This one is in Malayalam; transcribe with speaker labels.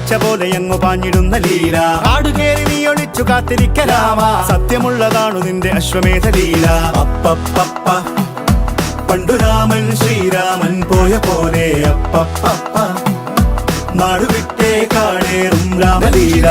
Speaker 1: പച്ച പോലെ അങ്ങു പാഞ്ഞിടുന്ന ലീല. ആടുകേറി നീ ഒളിച്ചു കാത്തിരിക്കലാമ, സത്യമുള്ളതാണു നിന്റെ അശ്വമേധ ലീല. അപ്പപ്പ പണ്ടു രാമൻ ശ്രീരാമൻ പോയ പോലെ അപ്പപ്പ നാടുവിട്ടേ കാടേറും രാമലീല.